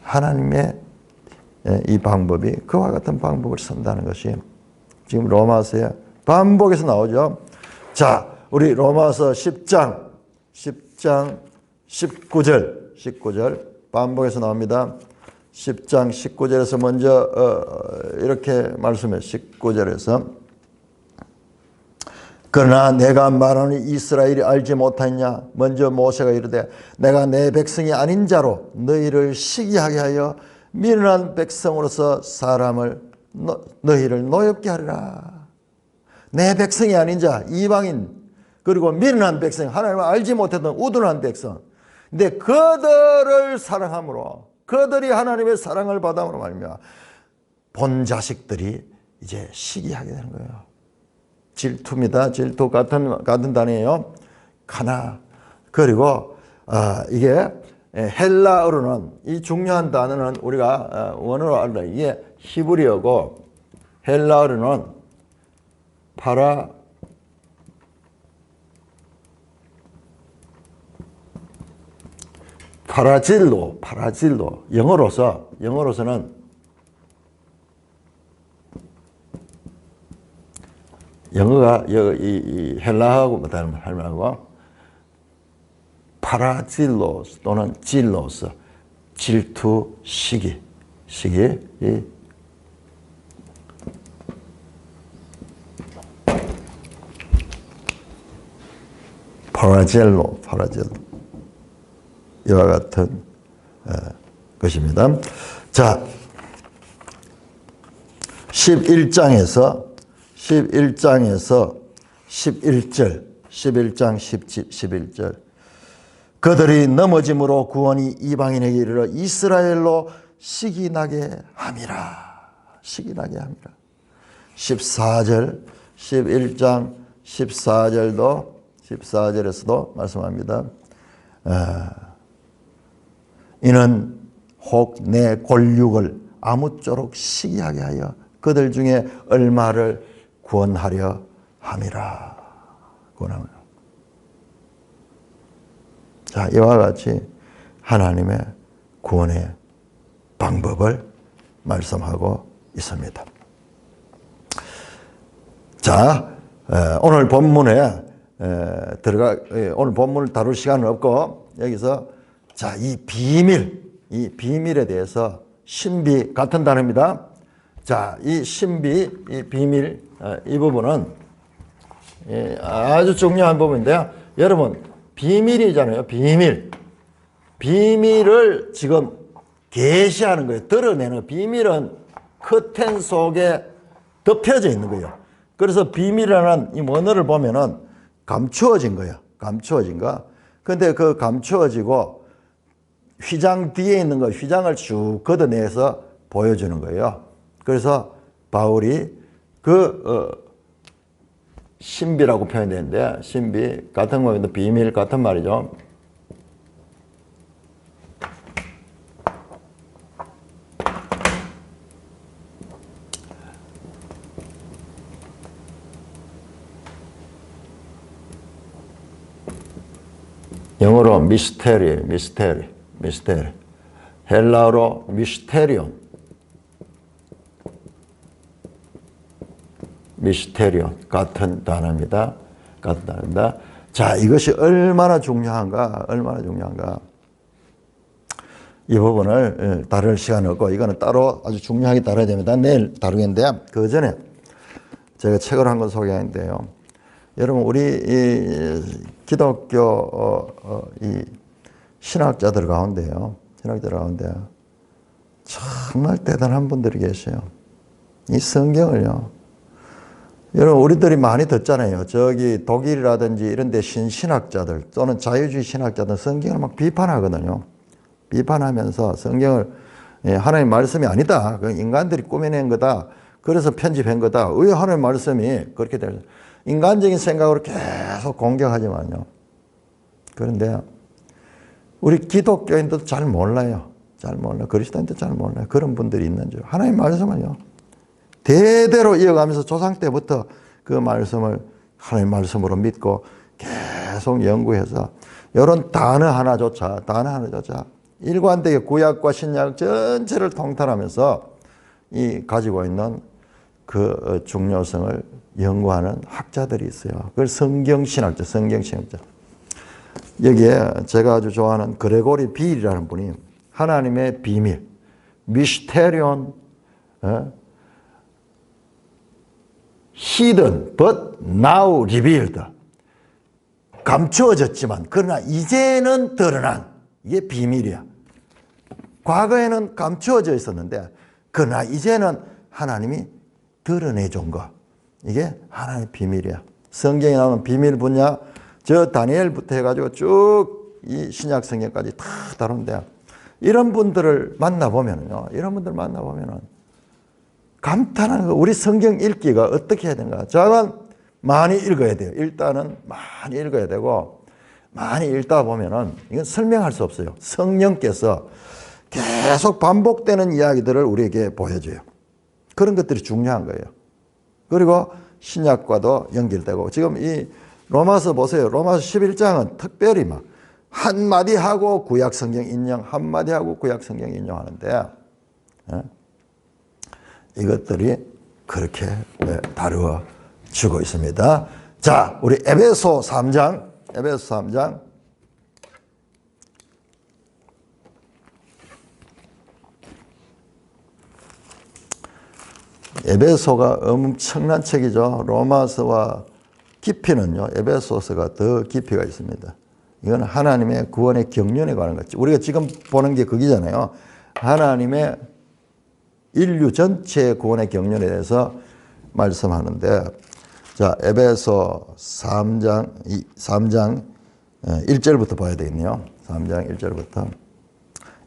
하나님의 이 방법이 그와 같은 방법을 쓴다는 것이 지금 로마서에 반복해서 나오죠. 자, 우리 로마서 10장 19절 반복해서 나옵니다. 10장 19절에서 먼저 이렇게 말씀해요. 19절에서 그러나 내가 말하는 이스라엘이 알지 못하느냐. 먼저 모세가 이르되 내가 내 백성이 아닌 자로 너희를 시기하게 하여 미련한 백성으로서 너희를 노엽게 하리라. 내 백성이 아닌 자, 이방인, 그리고 미련한 백성, 하나님을 알지 못했던 우둔한 백성. 근데 그들을 사랑함으로, 그들이 하나님의 사랑을 받음으로 말미암아 본 자식들이 이제 시기하게 되는 거예요. 질투입니다. 질투 같은 단어예요. 가나. 그리고 이게 헬라어로는 이 중요한 단어는 우리가 원어로 알다. 이게 히브리어고 헬라어로는 파라질로 영어로서는 영어가 이 헬라하고 닮아고 파라질로스 또는 질로스 질투 시기 이 파라젤로 이와 같은 것입니다. 자, 11장 11절 그들이 넘어짐으로 구원이 이방인에게 이르러 이스라엘로 시기나게 함이라. 14절 11장 14절에서도 말씀합니다. 이는 혹 내 권륙을 아무쪼록 시기하게 하여 그들 중에 얼마를 구원하려 함이라. 자, 이와 같이 하나님의 구원의 방법을 말씀하고 있습니다. 자, 오늘 본문에 오늘 본문을 다룰 시간은 없고 여기서 자, 이 비밀에 대해서 신비 같은 단어입니다. 자, 이 신비, 이 비밀, 이 부분은 아주 중요한 부분인데요. 여러분, 비밀이잖아요. 비밀을 지금 계시하는 거예요. 드러내는 비밀은 커튼 속에 덮여져 있는 거예요. 그래서 비밀이라는 이 원어를 보면은 감추어진 거예요. 감추어진 거. 근데 그 감추어지고 휘장 뒤에 있는 거, 휘장을 쭉 걷어내서 보여주는 거예요. 그래서 바울이 신비라고 표현되는데, 신비 같은 거에도 비밀 같은 말이죠. 영어로 미스테리. 헬라어로 미스테리온 같은 단어입니다. 자, 이것이 얼마나 중요한가. 이 부분을 다룰 시간은 없고, 이거는 따로 아주 중요하게 다뤄야 됩니다. 내일 다루겠는데, 그 전에 제가 책을 한 권 소개하는데요. 여러분, 우리 이 기독교 이 신학자들 가운데요. 정말 대단한 분들이 계셔요. 이 성경을요. 여러분, 우리들이 많이 듣잖아요. 저기 독일이라든지 이런 데 신학자들 또는 자유주의 신학자들 성경을 막 비판하거든요. 비판하면서 성경을 하나님 말씀이 아니다. 그 인간들이 꾸며낸 거다. 그래서 편집한 거다. 왜 하나님 말씀이 그렇게 되죠? 인간적인 생각으로 계속 공격하지만요. 그런데 우리 기독교인들도 잘 몰라요. 그리스도인도 잘 몰라요. 그런 분들이 있는 줄. 하나님 말씀은요. 대대로 이어가면서 조상 때부터 그 말씀을 하나님 말씀으로 믿고 계속 연구해서 이런 단어 하나조차 일관되게 구약과 신약 전체를 통틀하면서 이 가지고 있는 그 중요성을 연구하는 학자들이 있어요. 그걸 성경신학자. 여기에 제가 아주 좋아하는 그레고리 빌이라는 분이 하나님의 비밀, 미스테리온, hidden but now revealed. 감추어졌지만 그러나 이제는 드러난, 이게 비밀이야. 과거에는 감추어져 있었는데 그러나 이제는 하나님이 드러내준 거, 이게 하나님의 비밀이야. 성경에 나오는 비밀 분야, 저 다니엘부터 해가지고 쭉 이 신약 성경까지 다 다룬데, 이런 분들을 만나보면은요, 감탄하는 거. 우리 성경 읽기가 어떻게 해야 되는가? 저는 많이 읽어야 돼요. 일단은 많이 읽어야 되고, 많이 읽다 보면은 이건 설명할 수 없어요. 성령께서 계속 반복되는 이야기들을 우리에게 보여줘요. 그런 것들이 중요한 거예요. 그리고 신약과도 연결되고, 지금 이 로마서 보세요. 로마서 11장은 특별히 막 한마디 하고 구약 성경 인용, 한마디 하고 구약 성경 인용하는데, 이것들이 그렇게 다루어지고 있습니다. 자, 우리 에베소 3장. 에베소가 엄청난 책이죠. 로마서와 깊이는요, 에베소서가 더 깊이가 있습니다. 이건 하나님의 구원의 경륜에 관한 거죠. 우리가 지금 보는 게 그기잖아요. 하나님의 인류 전체의 구원의 경륜에 대해서 말씀하는데, 자, 에베소 3장 1절부터 봐야 되겠네요. 3장 1절부터.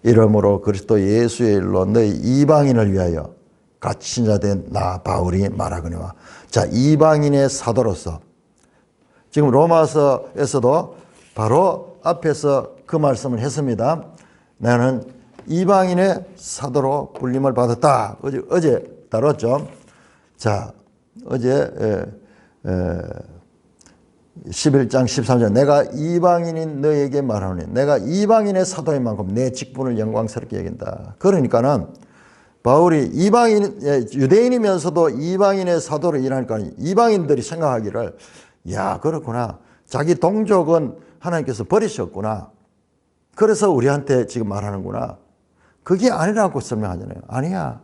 이러므로 그리스도 예수의 일로 너희 이방인을 위하여 갇힌 자 된 나 바울이 말하거니와. 자, 이방인의 사도로서, 지금 로마서에서도 바로 앞에서 그 말씀을 했습니다. 나는 이방인의 사도로 불림을 받았다. 어제 다뤘죠. 자, 어제 11장 13절, 내가 이방인인 너에게 말하노니 내가 이방인의 사도인 만큼 내 직분을 영광스럽게 여긴다. 그러니까는 바울이 유대인이면서도 이방인의 사도로 일하니까 이방인들이 생각하기를, 야, 그렇구나. 자기 동족은 하나님께서 버리셨구나. 그래서 우리한테 지금 말하는구나. 그게 아니라고 설명하잖아요. 아니야.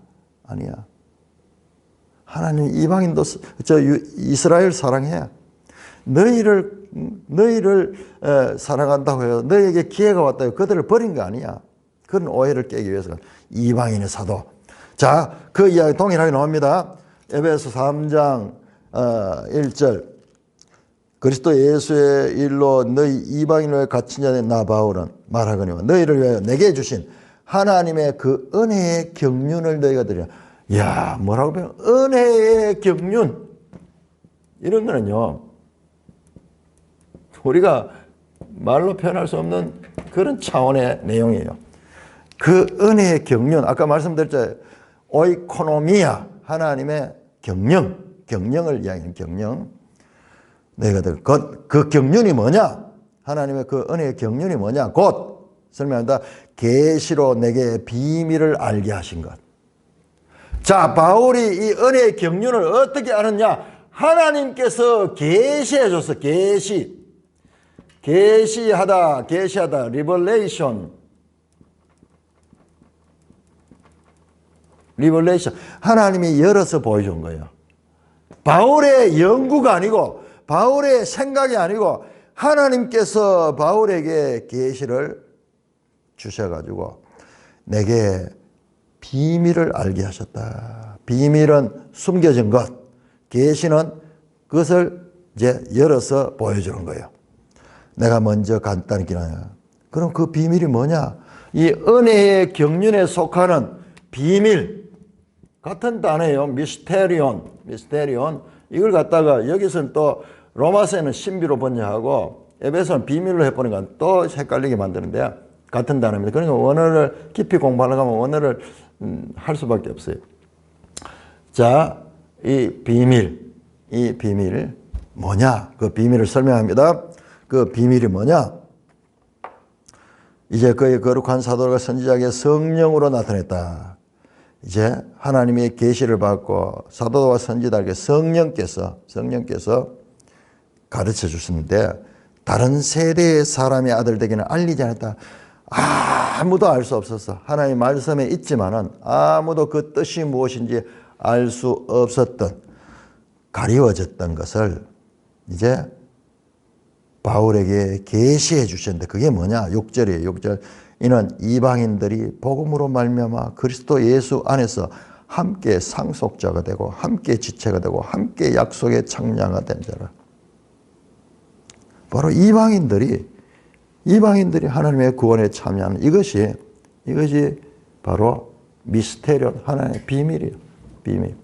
하나님 이방인도 이스라엘 사랑해. 너희를 사랑한다고 해요. 너희에게 기회가 왔다고 그들을 버린 거 아니야. 그런 오해를 깨기 위해서 이방인의 사도. 자, 그 이야기 동일하게 나옵니다. 에베소 3장 1절. 그리스도 예수의 일로 너희 이방인을 갇힌 자 된 나 바울은 말하거니와 너희를 위하여 내게 주신 하나님의 그 은혜의 경륜을 너희가 드리라. 이야, 뭐라고 배워? 은혜의 경륜. 이런 거는요, 우리가 말로 표현할 수 없는 그런 차원의 내용이에요. 그 은혜의 경륜, 아까 말씀드렸죠. 오이코노미아, 하나님의 경영을 이야기하는 경영. 그 경륜이 뭐냐? 하나님의 그 은혜의 경륜이 뭐냐? 곧 설명한다. 계시로 내게 비밀을 알게 하신 것. 자, 바울이 이 은혜의 경륜을 어떻게 아느냐? 하나님께서 계시해 줬어. 계시하다, 리벌레이션. 하나님이 열어서 보여준 거예요. 바울의 연구가 아니고, 바울의 생각이 아니고, 하나님께서 바울에게 계시를 주셔가지고 내게 비밀을 알게 하셨다. 비밀은 숨겨진 것, 계시는 그것을 이제 열어서 보여주는 거예요. 내가 먼저 간단히 기나요. 그럼 그 비밀이 뭐냐? 이 은혜의 경륜에 속하는 비밀, 같은 단어예요. 미스테리온. 이걸 갖다가 여기서는 또 로마서에는 신비로 번역하고 에베소는 비밀로 해보니까 또 헷갈리게 만드는데 같은 단어입니다. 그러니까 원어를 깊이 공부하려고 하면 원어를 할 수밖에 없어요. 자, 이 비밀 뭐냐? 그 비밀을 설명합니다. 그 비밀이 뭐냐? 이제 그의 거룩한 사도가 선지자에게 성령으로 나타냈다. 이제 하나님의 계시를 받고 사도와 선지자에게 성령께서 가르쳐 주시는데 다른 세대의 사람의 아들 되기는 알리지 않았다. 아무도 알 수 없었어. 하나님 말씀에 있지만은 아무도 그 뜻이 무엇인지 알 수 없었던, 가리워졌던 것을 이제 바울에게 계시해 주셨는데 그게 뭐냐? 6절이에요. 6절. 이는 이방인들이 복음으로 말미암아 그리스도 예수 안에서 함께 상속자가 되고 함께 지체가 되고 함께 약속의 창량화 된 자라. 바로 이방인들이 하나님의 구원에 참여하는 이것이 바로 미스테리온, 하나님의 비밀이에요. 비밀.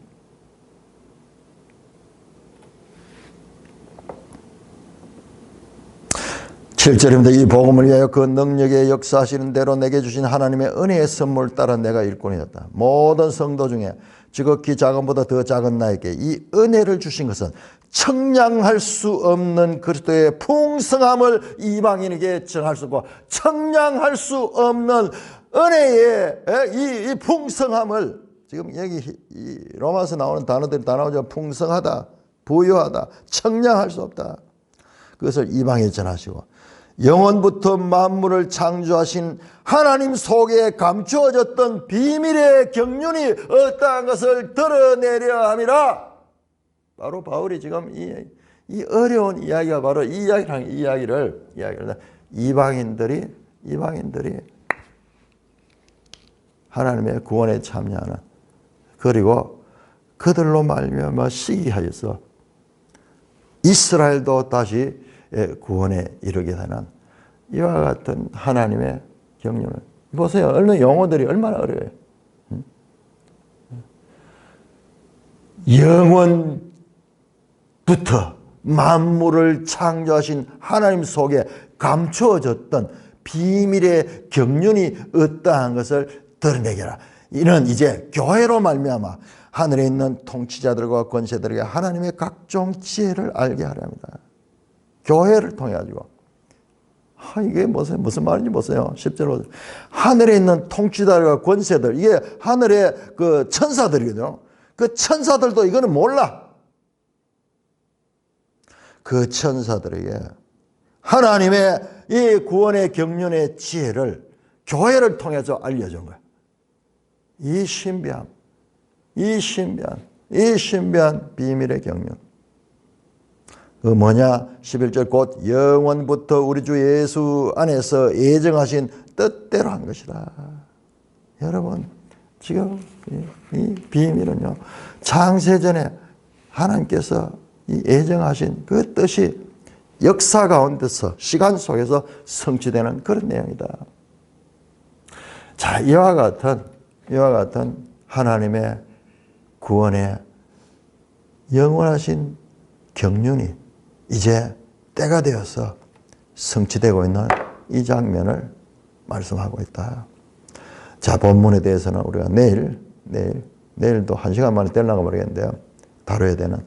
7절입니다. 이 복음을 위하여 그 능력의 역사하시는 대로 내게 주신 하나님의 은혜의 선물 따라 내가 일꾼이 됐다. 모든 성도 중에 지극히 작은보다 더 작은 나에게 이 은혜를 주신 것은 청량할 수 없는 그리스도의 풍성함을 이방인에게 전할 수 없고, 청량할 수 없는 은혜의 이 풍성함을, 지금 여기 이 로마서 나오는 단어들이 다 나오죠. 풍성하다, 부유하다, 청량할 수 없다. 그것을 이방에 전하시고 영원부터 만물을 창조하신 하나님 속에 감추어졌던 비밀의 경륜이 어떠한 것을 드러내려 함이라. 바로 바울이 지금 이 어려운 이야기가 바로 이 이야기를 이방인들이 하나님의 구원에 참여하는, 그리고 그들로 말미암아 시기하여서 이스라엘도 다시 구원에 이르게 되는 이와 같은 하나님의 경륜을 보세요. 얼마나 용어들이 얼마나 어려워요. 영원부터 만물을 창조하신 하나님 속에 감추어졌던 비밀의 경륜이 어떠한 것을 드러내게라. 이는 이제 교회로 말미암아 하늘에 있는 통치자들과 권세들에게 하나님의 각종 지혜를 알게 하려 합니다. 교회를 통해 가지고. 이게 무슨 말인지 보세요. 10절로. 하늘에 있는 통치자들과 권세들, 이게 하늘의 그 천사들이거든요. 그 천사들도 이거는 몰라. 그 천사들에게 하나님의 이 구원의 경륜의 지혜를 교회를 통해서 알려준 거야. 이 신비한 비밀의 경륜. 그 뭐냐? 11절 곧 영원부터 우리 주 예수 안에서 예정하신 뜻대로 한 것이다. 여러분, 지금 이 비밀은요, 창세전에 하나님께서 이 예정하신 그 뜻이 역사 가운데서 시간 속에서 성취되는 그런 내용이다. 자, 이와 같은 하나님의 구원의 영원하신 경륜이 이제 때가 되어서 성취되고 있는 이 장면을 말씀하고 있다. 자, 본문에 대해서는 우리가 내일도 1시간 만에 떼려고 모르겠는데요. 다뤄야 되는.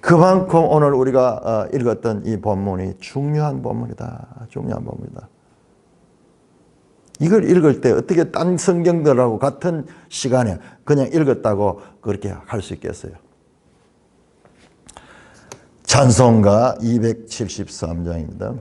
그만큼 오늘 우리가 읽었던 이 본문이 중요한 본문이다. 중요한 본문이다. 이걸 읽을 때 어떻게 딴 성경들하고 같은 시간에 그냥 읽었다고 그렇게 할 수 있겠어요? 찬송가 273장입니다.